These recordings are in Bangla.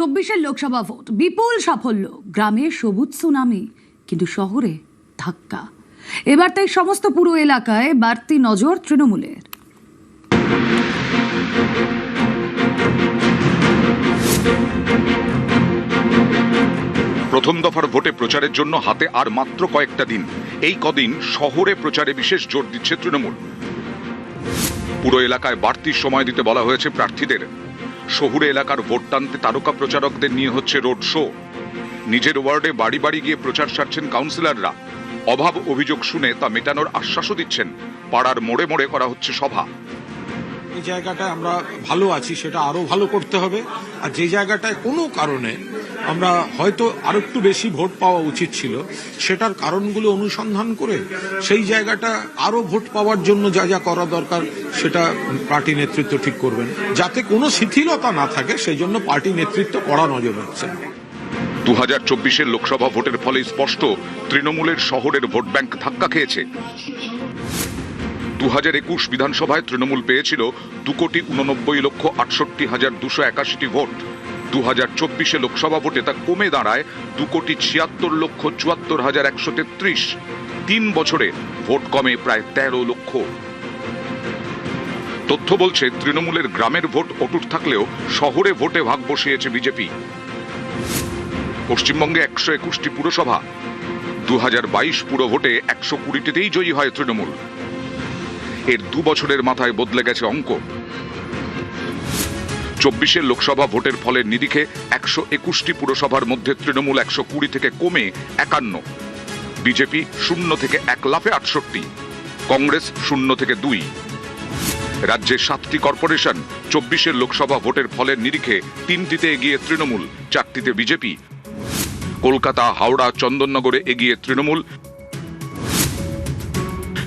২৪ লোকসভা ভোট বিপুল সাফল্য, গ্রামে সবুজ সুনামি, কিন্তু শহরে ধাক্কা। এবার তাই সমস্ত পুরো এলাকায় বাড়তি নজর তৃণমূলের। প্রথম দফার ভোটে প্রচারের জন্য হাতে আর মাত্র কয়েকটা দিন। এই কদিন শহরে প্রচারে বিশেষ জোর দিচ্ছে তৃণমূল। পুরো এলাকায় বাড়তি সময় দিতে বলা হয়েছে প্রার্থীদের। শহুরে এলাকার ভোট টানতে তারকা প্রচারকদের নিয়ে হচ্ছে রোড শো। নিজের ওয়ার্ডে বাড়ি বাড়ি গিয়ে প্রচার সারছেন কাউন্সিলররা। অভাব অভিযোগ শুনে তা মেটানোর আশ্বাসও দিচ্ছেন। পাড়ার মোড়ে মোড়ে করা হচ্ছে সভা। এই জায়গাটায় আমরা ভালো আছি, সেটা আরো ভালো করতে হবে। আর যে জায়গাটায় কোনো কারণে আমরা হয়তো আরো একটু বেশি ভোট পাওয়া উচিত ছিল, সেটার কারণগুলো অনুসন্ধান করে সেই জায়গাটা আরো ভোট পাওয়ার জন্য যা যা করা দরকার সেটা পার্টি নেতৃত্ব ঠিক করবেন, যাতে কোনো শিথিলতা না থাকে। সেই জন্য পার্টি নেতৃত্ব কড়া নজর রাখছেন। 2024 লোকসভা ভোটের ফলে স্পষ্ট তৃণমূলের শহরের ভোট ব্যাংক ধাক্কা খেয়েছে। 2021 বিধানসভায় তৃণমূল পেয়েছিল 2,89,68,281টি ভোট। 2024 লোকসভা ভোটে তা কমে দাঁড়ায় 2,76,74,133। 3 বছরে ভোট কমে প্রায় 13 লক্ষ। তথ্য বলছে তৃণমূলের গ্রামের ভোট অটুট থাকলেও শহরে ভোটে ভাগ বসিয়েছে বিজেপি। পশ্চিমবঙ্গে 121টি পুরসভা। 2022 পুরো ভোটে 120টিতেই জয়ী হয় তৃণমূল। এর 2 বছরের মাথায় বদলে গেছে অঙ্ক। 24 লোকসভা ভোটের ফলের নিরিখে 121টি পুরসভার মধ্যে তৃণমূল 120 থেকে কমে 51, বিজেপি 0 থেকে 1 লাফে 68, কংগ্রেস 0 থেকে 2। রাজ্যে 7টি কর্পোরেশন। 24 লোকসভা ভোটের ফলের নিরিখে 3টিতে এগিয়ে তৃণমূল, 4টিতে বিজেপি। কলকাতা, হাওড়া, চন্দননগরে এগিয়ে তৃণমূল।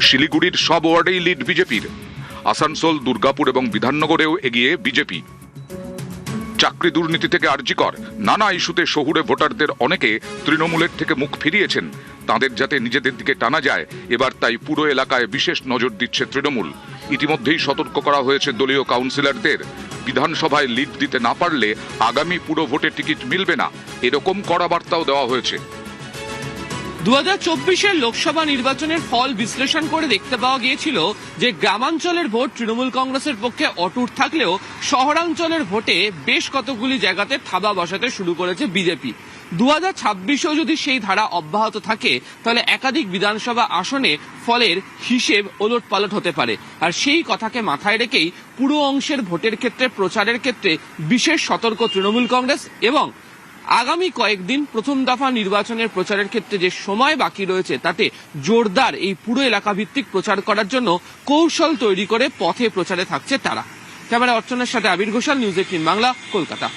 শিলিগুড়ির সব ওয়ার্ডেই লিড বিজেপির। আসানসোল, দুর্গাপুর এবং বিধাননগরেও এগিয়ে বিজেপি। চাকরি দুর্নীতি থেকে আরজিকর নানা ইস্যুতে শহুরে ভোটারদের অনেকে তৃণমূলের থেকে মুখ ফিরিয়েছেন। তাদের যাতে নিজেদের দিকে টানা যায়, এবার তাই পুরো এলাকায় বিশেষ নজর দিচ্ছে তৃণমূল। ইতিমধ্যেই সতর্ক করা হয়েছে দলীয় কাউন্সিলরদের। বিধানসভায় লিড দিতে না পারলে আগামী পুরো ভোটে টিকিট মিলবে না, এরকম কড়া বার্তাও দেওয়া হয়েছে। 2024 লোকসভা নির্বাচনের ফল বিশ্লেষণ করে দেখতে পাওয়া গিয়েছিল যে গ্রামাঞ্চলের ভোট তৃণমূল কংগ্রেসের পক্ষে অটুট থাকলেও শহরাঞ্চলের ভোটে বেশ কতগুলি জায়গাতে থাবা বসাতে শুরু করেছে বিজেপি। 2026-এও যদি সেই ধারা অব্যাহত থাকে তাহলে একাধিক বিধানসভা আসনে ফলের হিসেব ওলটপালট হতে পারে। আর সেই কথাকে মাথায় রেখেই পুরো অংশের ভোটের ক্ষেত্রে প্রচারের ক্ষেত্রে বিশেষ সতর্ক তৃণমূল কংগ্রেস এবং আগামী কয়েকদিন প্রথম দফা নির্বাচনের প্রচারের ক্ষেত্রে যে সময় বাকি রয়েছে তাতে জোরদার এই পুরো এলাকা ভিত্তিক প্রচার করার জন্য কৌশল তৈরি করে পথে প্রচারে থাকছে তারা। ক্যামেরা অর্চনার সাথে আবির ঘোষাল, নিউজ 18 বাংলা, কলকাতা।